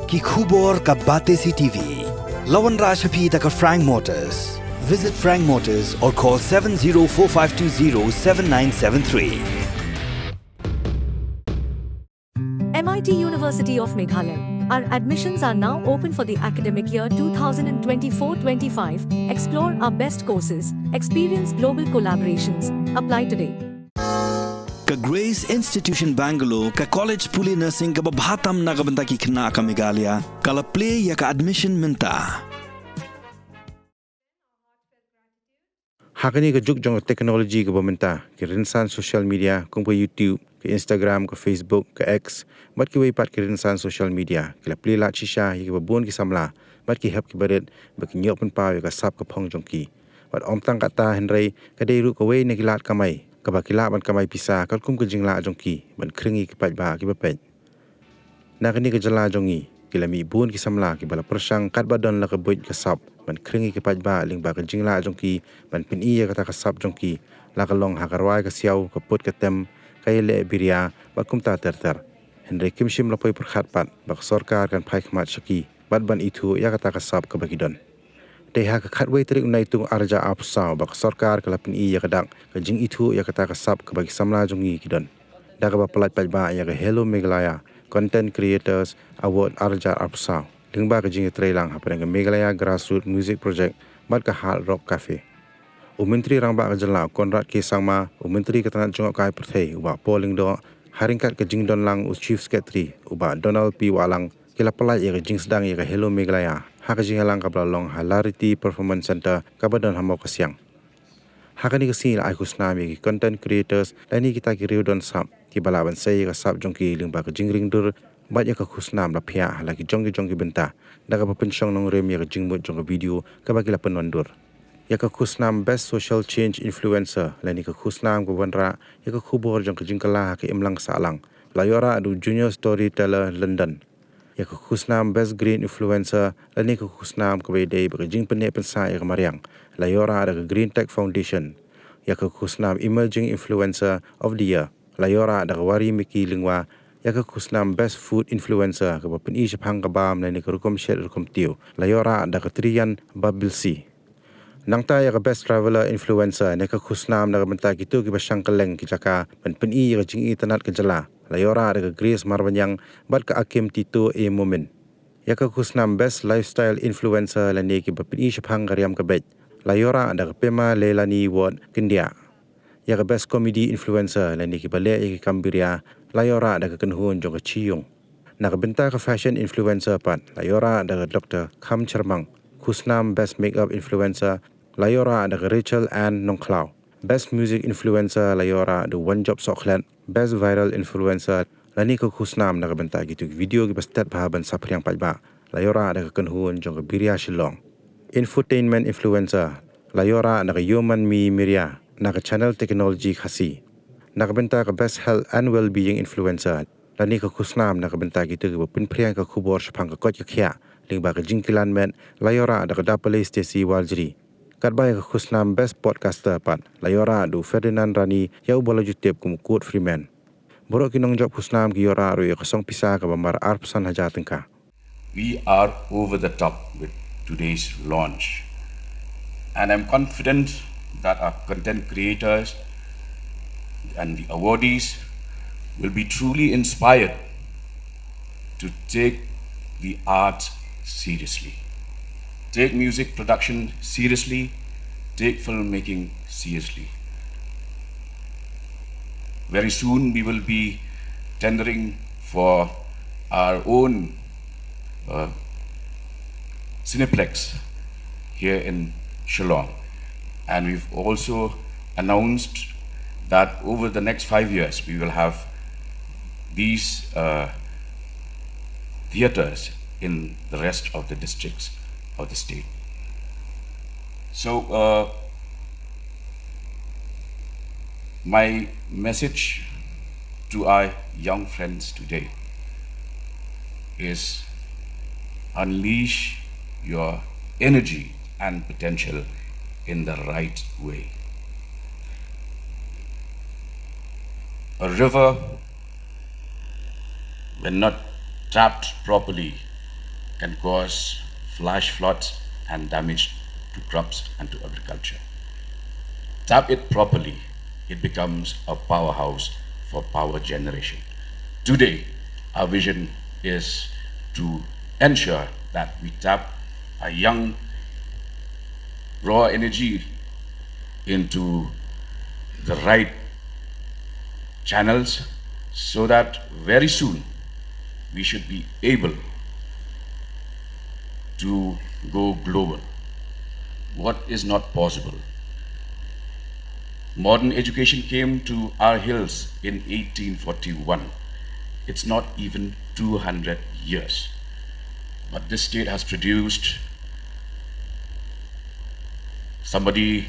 ki khubor ka Batesi TV. Lawan Rashapi taka Frank Motors. Visit Frank Motors or call 7045207973. MIT University of Meghalaya. Our admissions are now open for the academic year 2024-25. Explore our best courses, experience global collaborations. Apply today. Ka Grace Institution Bangalore ka College Puli Nursing ka babhatam na kabanta ki khna ka Meghalaya kala play ya ka admission minta. Hakani ka jong technology ka bamenta ki rinsan social media kung pa YouTube, ka Instagram, ka Facebook, ka X, mat ki waypat ki rinsan social media kala play la chisha hi ka babon ki Samla, mat ki hap ki baret ba ki nyop pa ka sap ka phong jong ki. Wat omtang kata henry ka dei ru ka way na kilat kamay. Kabakila ban kamay pisa kal kum ka jingla jongki ban kringi ki pajba ki bapej na kani ka jala jongi kilami bun ki Samla ki bala persang kat badon la ka buj ka sap ban kringi ki pajba ling ba ka jingla jongki ban pin iya ka ta ka sap jongki la ka long hakarwai ka siaw ka put ka tem kay le biria ba kum ta ter henry kimshim la poi Pyrkhat pat ba Sorkar kan Pyrkhat shaki bat ban Ithuh ya ka ta ka sap ka bakidon Deha ka khatway trik unai tung arja apsaw bak Sorkar kalapin iya kadak ka jing Ithuh ya kata ka sap ka bagi Samla jongi kidon. Da ka bapalat pajba ya ka Hello Meghalaya Content Creators Award arja apsaw. Lingba ka jing trailang haparang ka Meghalaya Grassroots Music Project bat ka Hard Rock Cafe. Umentri rang ba ka jala Konrad ke sangma umentri ka tanat jong kai perthei uba polling do haringkat ka jing don lang Chief Secretary uba Donald P Walang kila palat ya ka jing sedang ya ka Hello Meghalaya. Haka jingalang kabla long Hilarity Performance Center kabadon hamau kasyang. Haka ni kasi ay kusnami ki content creators lani kita ki riudon sap ki balaban say ka sap jongki lingba ka jingring dur bat ya ka kusnam la pia lagi jongki benta daga papensyong nong rem ya ka jingmut jong video kabagila penondur. Ya ka kusnam best social change influencer lani ka kusnam ko banra ya ka khubor jong ka jingkala ka imlang salang layora adu junior storyteller London. Ya ka kusnam best green influencer lani ka kusnam ka bayday ba jing penne pensa ya mariang layora ada green tech foundation ya ka kusnam emerging influencer of the year layora ada wari miki lingwa ya ka kusnam best food influencer ka pen i shapang ka bam lani ka rukom shed rukom tiu layora ada ka trian babilsi nangta ya ka best traveler influencer ne ka kusnam na ka benta gitu ki basang kaleng ki jaka pen i ka jing i tanat ka jala layora ada Grace Marbanyang bat ka akim tito e moment. Ya ka kusnam best lifestyle influencer lani ki bapin shapang gariam ka bet. Layora ada pema lelani word kindia. Ya ka best comedy influencer lani ki bale ki kambiria. Layora ada kenhun jong ka chiyong. Na ka benta ka fashion influencer pat. Layora ada Dr. Kam Chermang. Kusnam best makeup influencer. Layora ada Rachel Ann Nongklau. Best music influencer layora the one job soklet. Best viral influencer lani ka kusnam na kabenta gitu video ki bastet pahaban sapriang pajba layora ada ka kenhun jong ka biria shillong infotainment influencer layora na ka human mi miria na ka channel technology khasi na kabenta ka best health and well-being influencer lani ka kusnam na kabenta gitu ki pin priang ka khubor shapang ka kot ka khia lingba ka jingkilan men layora ada ka dapale Stacy Waljri Kadbay ka kusnam best podcaster pat layora du Ferdinand Rani ya ubala jutep kum Kurt Freeman. Borok kinong job kusnam ki yora ru ya kasong pisa ka bamar arpsan hajateng ka. We are over the top with today's launch. And I'm confident that our content creators and the awardees will be truly inspired to take the art seriously. Take music production seriously, take filmmaking seriously. Very soon we will be tendering for our own Cineplex here in Shillong. And we've also announced that over the next 5 years we will have these theaters in the rest of the districts of the state. So my message to our young friends today is unleash your energy and potential in the right way. A river, when not tapped properly, can cause flash floods and damage to crops and to agriculture. Tap it properly, it becomes a powerhouse for power generation. Today, our vision is to ensure that we tap a young raw energy into the right channels so that very soon we should be able to go global. What is not possible? Modern education came to our hills in 1841. It's not even 200 years. But this state has produced somebody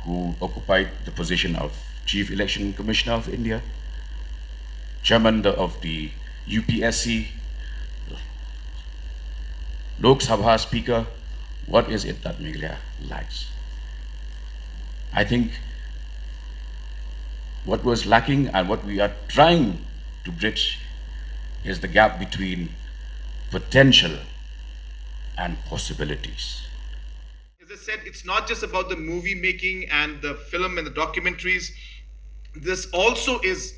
who occupied the position of Chief Election Commissioner of India, Chairman of the UPSC, Lok Sabha Speaker. What is it that Meghalaya lacks? I think what was lacking and what we are trying to bridge is the gap between potential and possibilities. As I said, it's not just about the movie making and the film and the documentaries. This also is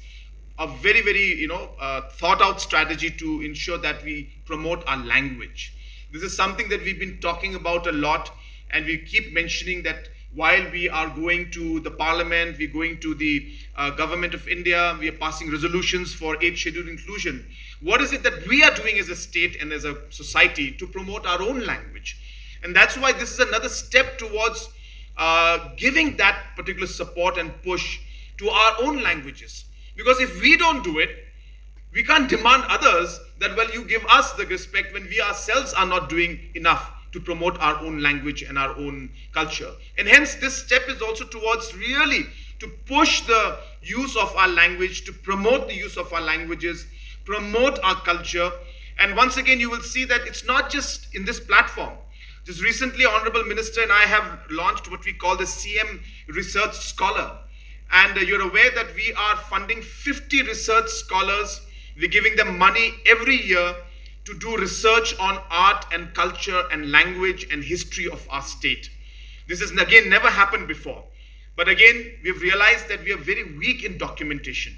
a very, very, thought out strategy to ensure that we promote our language. This is something that we've been talking about a lot, and we keep mentioning that while we are going to the parliament, we're going to the government of India, we are passing resolutions for 8th scheduled inclusion. What is it that we are doing as a state and as a society to promote our own language? And that's why this is another step towards giving that particular support and push to our own languages. Because if we don't do it, we can't demand others that, well, you give us the respect when we ourselves are not doing enough to promote our own language and our own culture. And hence this step is also towards really to push the use of our language, to promote the use of our languages, promote our culture. And once again, you will see that it's not just in this platform. Just recently, Honorable Minister and I have launched what we call the CM Research Scholar. And you're aware that we are funding 50 research scholars. We're giving them money every year to do research on art and culture and language and history of our state. This has again never happened before. But again, we've realized that we are very weak in documentation.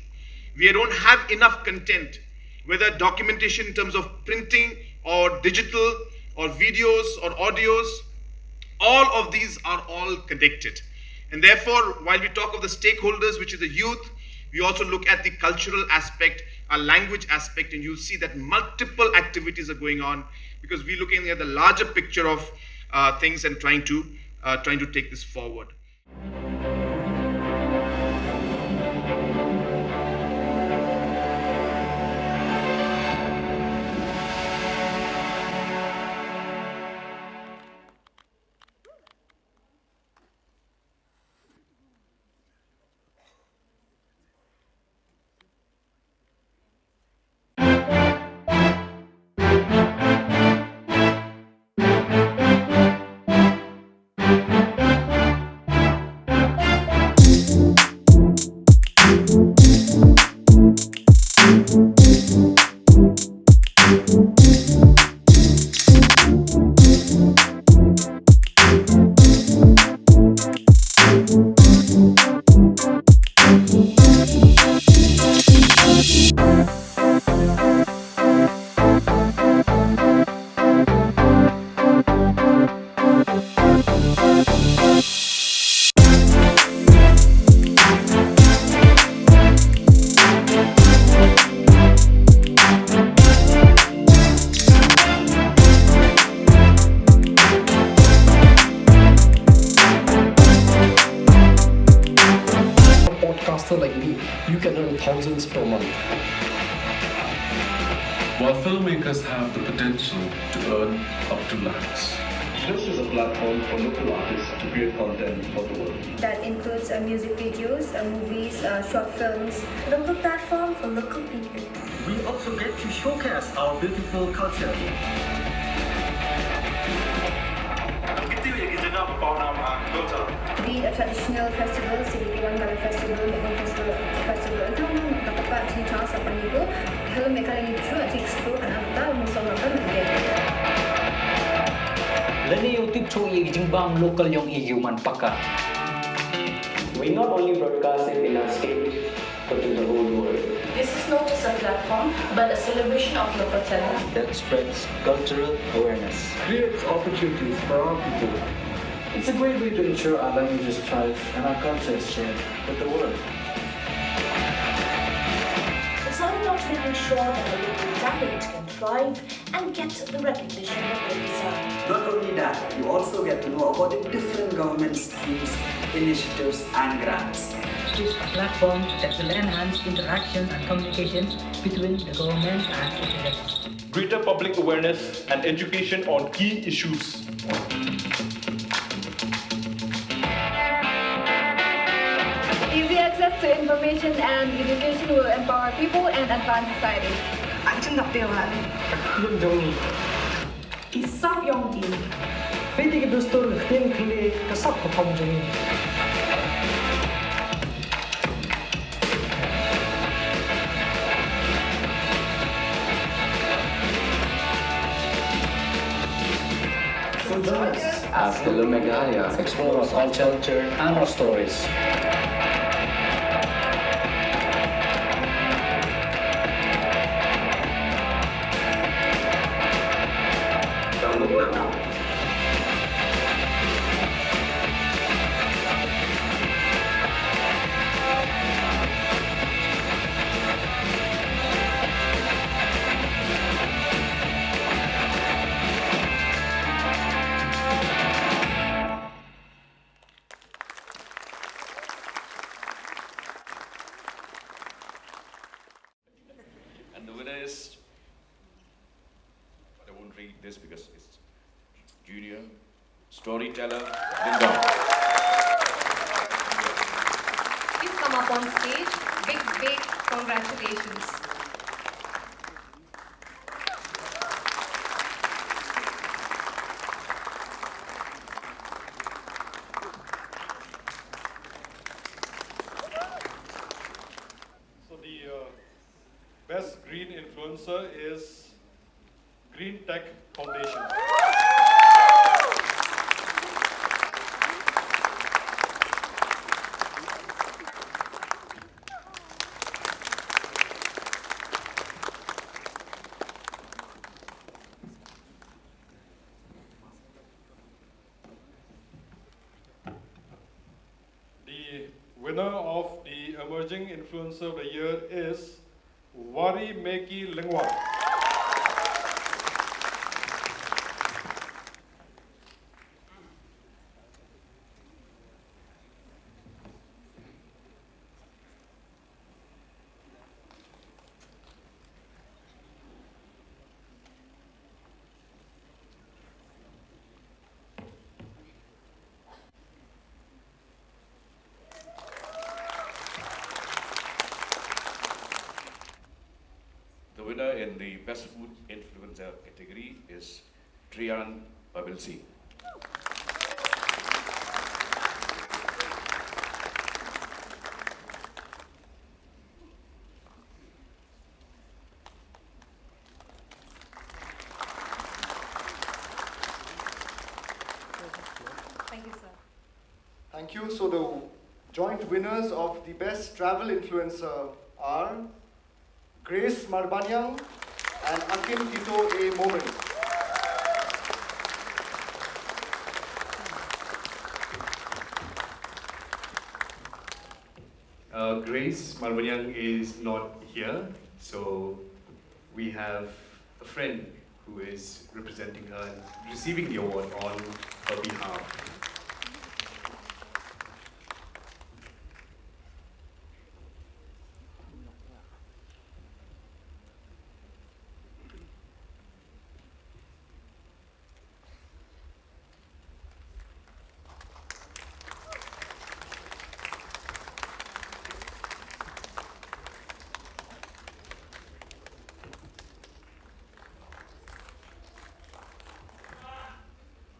We don't have enough content, whether documentation in terms of printing or digital or videos or audios. All of these are all connected. And therefore, while we talk of the stakeholders, which is the youth, we also look at the cultural aspect, our language aspect, and you'll see that multiple activities are going on because we're looking at the larger picture of things and trying to take this forward. Podcaster like me, you can earn thousands per month. While filmmakers have the potential to earn up to lakhs. This is a platform for local artists to create content for the world. That includes music videos, movies, short films. Local platform for local people. We also get to showcase our beautiful culture. Be a traditional festival, seperti Wangala Festival, Jong Festival itu dapat di chance apa itu, kalau mereka ini juga explore kan apa musuh mereka menjadi. Lani yung tipso bang local yung man paka. We not only broadcast it in our state, but to the whole world. This is not just a platform, but a celebration of local talent That spreads cultural awareness. Creates opportunities for our people. It's a great way to ensure our languages thrive and our culture is shared with the world. It's all about making sure that the local talent can thrive and get the recognition that they deserve. Not only that, you also get to know about the different government schemes, initiatives and grants. It is a platform that will enhance interactions and communications between the government and citizens. Greater public awareness and education on key issues. Easy access to information and education will empower people and advance society. Anjing Napdewan. Jong. Isap Yongin. Pwede ka dostor ng kili kasap ko pang Jong. So join us as Hello Meghalaya explore our culture and our stories. Download now. And the winner is, but I won't read this because it's junior storyteller Linda. Please come up on stage. Big congratulations. So the best green influencer is Green Tech Foundation. The winner of the Emerging Influencer of the Year is Wari Meki Lingwa. The winner in the Best Food Influencer category is Trian Pabilsi. Thank you, sir. Thank you. So the joint winners of the Best Travel Influencer are Grace Marbanyang and Akim Ithuh A. Momani. Grace Marbanyang is not here, so we have a friend who is representing her and receiving the award on her behalf.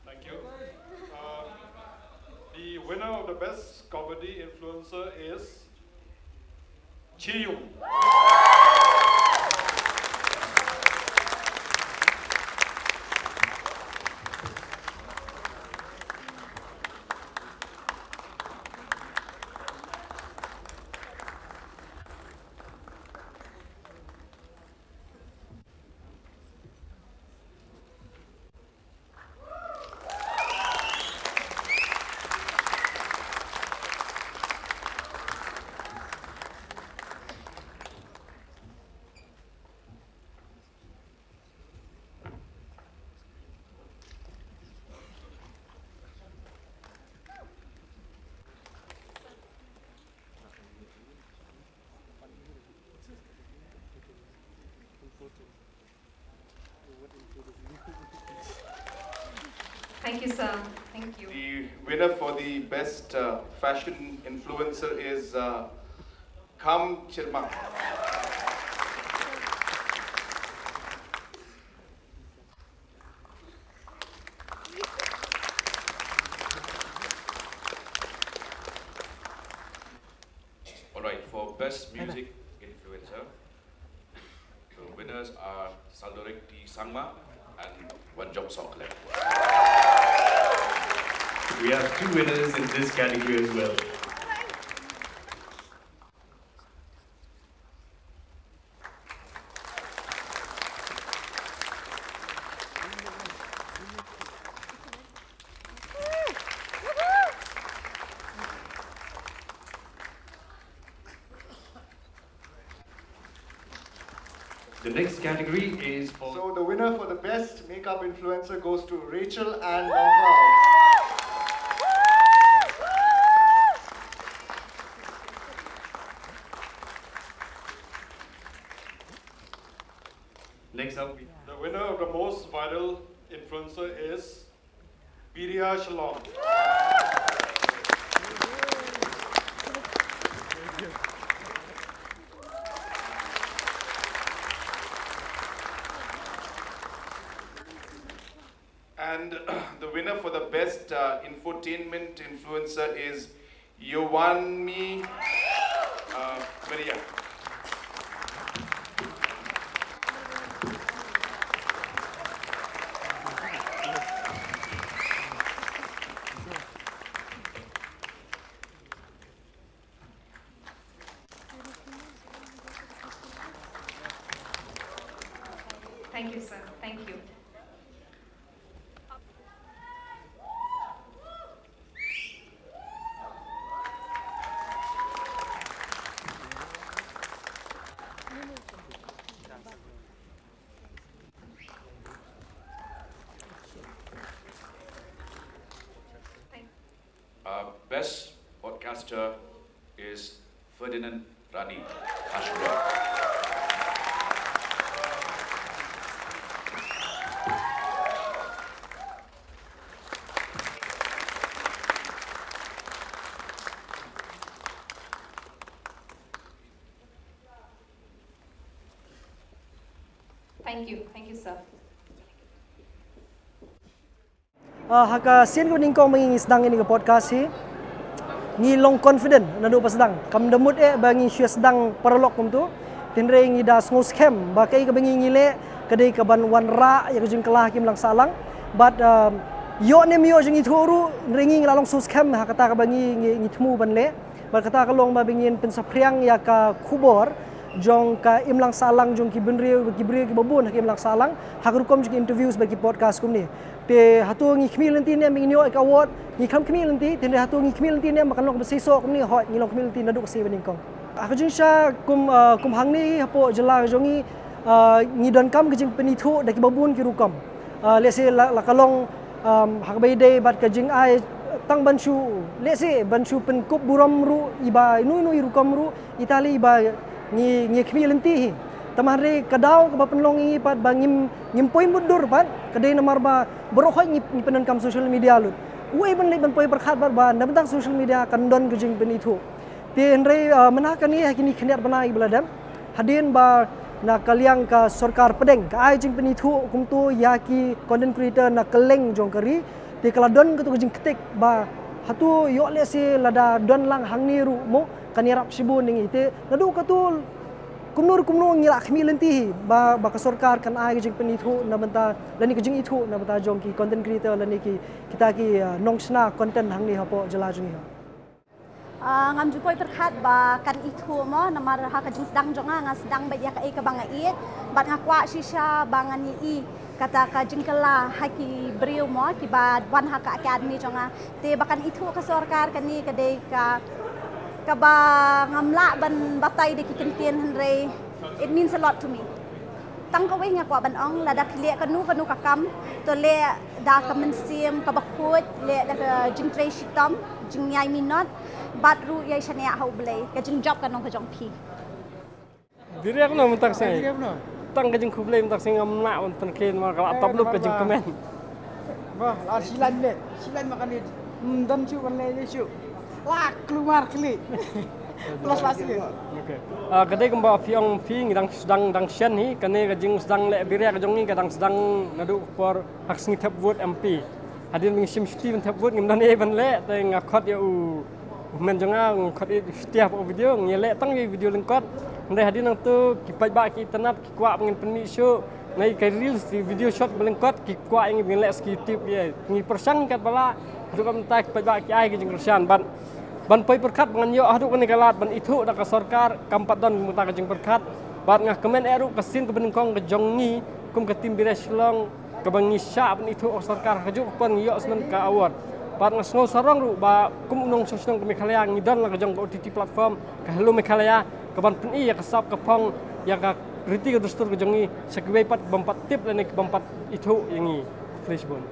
Thank you. The winner of the Best Comedy Influencer is Chi-Yung. Thank you, sir. Thank you. The winner for the best fashion influencer is Kam Chirma. All right, for best music influencer, the winners are Samla and Jong Sorkar. We have 2 winners in this category as well. The next category is for... So the winner for the best makeup influencer goes to Rachel and Nongkao. Next up, The winner of the most viral influencer is Pyrkhat Shalom. And the winner for the best infotainment influencer is Yowanmi Maria. Thank you, sir. Thank you. Best podcaster is Ferdinand Rani Ashura. Thank you, sir. Haka sian ko ningkong mengingi sedang ini ke podcast hi. Ngi long confident na do pasdang. Kam demut bangi syua sedang paralok kum tu. Tinre ngi da sngo scam ba kai ka bangi ngile kadai ka ban wan ra ya kejing kelah kim lang salang. But yo ne mio jing ituru ringi ngi so scam ha kata ka bangi ngi tmu ban le. Ba kata ka long ba bangin pensapriang ya ka kubor Jong ka imlang salang jong ki benri ki bri ki babun ki imlang salang hakrukom jong interviews bagi podcast kum ni pe hatu ngi khmil nanti ne mingin yo ka award ngi kham khmil nanti tin hatu ngi khmil nanti ne makan lok besiso kum ni hot ngi lok khmil nanti naduk si baning kong akajing sha kum hang ni hapo jela jongi ngi don kam kajing penithu daki babun ki rukom lese la kalong hakbai day bat kajing ai tang bansu lese bansu pen kup buram ru iba nu rukom ru itali iba ngi khmil nanti hi tamare kadau ka penlong ngi pat bangim poin mudur pat kadai namar ba borokhoi ngi penan kam social media lu uai ban le ban poi Pyrkhat ba na bentang social media kan don gejing penithu pe andre menakan ni hakini khniat banai beladam hadin ba na kaliang ka Sorkar pedeng ka ai jing penithu kum tu yaki content creator na keleng jongkari te kala don ka tu gejing ketik ba hatu yo le se lada don lang hang ni ru mo kanirap sibun ning ite nadu ka tu kumnur ngila khmil nanti ba ka Sorkar kan ai jing penithu na benta lani ka jing ithu na benta jong ki content creator lani ki kita ki nongsna content hang ni hapo jela jing hi ngam ju poi Pyrkhat ba kan Ithuh mo namar ha ka jing sedang jonga nga sedang ba ya ka ka banga i bat ha kwa shisha bangan i kata ka jing kala haki briu mo ki ba wan ha ka academy jonga te bakan Ithuh ka Sorkar kan ni ka de ka ba ngamla ban batai de ki kentien henre it means a lot to me tang ka we nga kwa ban ong la da kile ka nu ka kam to le da ka men sim ka bakut le da ka jing tre shitam jing yai minot bat ru yai shania hau blai ka jing job ka nong ka jong pi direk no mentak sai tang ka jing khublai mentak sai ngamla on tan ken ma ka top lup ka jing comment Wah, silan deh. Silan makan ni. Dan cu kan le cu. Lah keluar kali. Plus lagi. Okey. Kadai kemba fiong fi ngidang sedang sian hi kane kajing sedang le biria kajong ni kadang sedang nadu por hak singi tap vote MP. Hadin ming sim sti tap vote ngimdan e ban le te ngakot ya u men jonga ngakot setiap video ngele tang video lengkot. Ndai hadin nang tu kipai ba ki tanap ki kwa ngin penmi show nai kai reels video shot belengkot ki kwa ing ngele YouTube ye. Ngi persang kat bala hadu kam ta kipai ba ki ai ki jing kersian ban Pyrkhat dengan yo ahdu kan kalat ban Ithuh dak Sorkar kampat don muta ka jeng Pyrkhat bat ngah kemen eru kesin ke benengkong ke Jong ni kum ke tim bires long ke bangi sya ban Ithuh Sorkar haju pon yo asmen ka award bat ngah sngo sarong ru ba kum unong sosnong ke Meghalaya ngidon la ke Jong OTT platform ke Hello Meghalaya ke ban pen ya ke sap ke pong ya ka riti ke dustur ke Jong ni sekwe pat bampat tip le ke bampat Ithuh yangi flashbone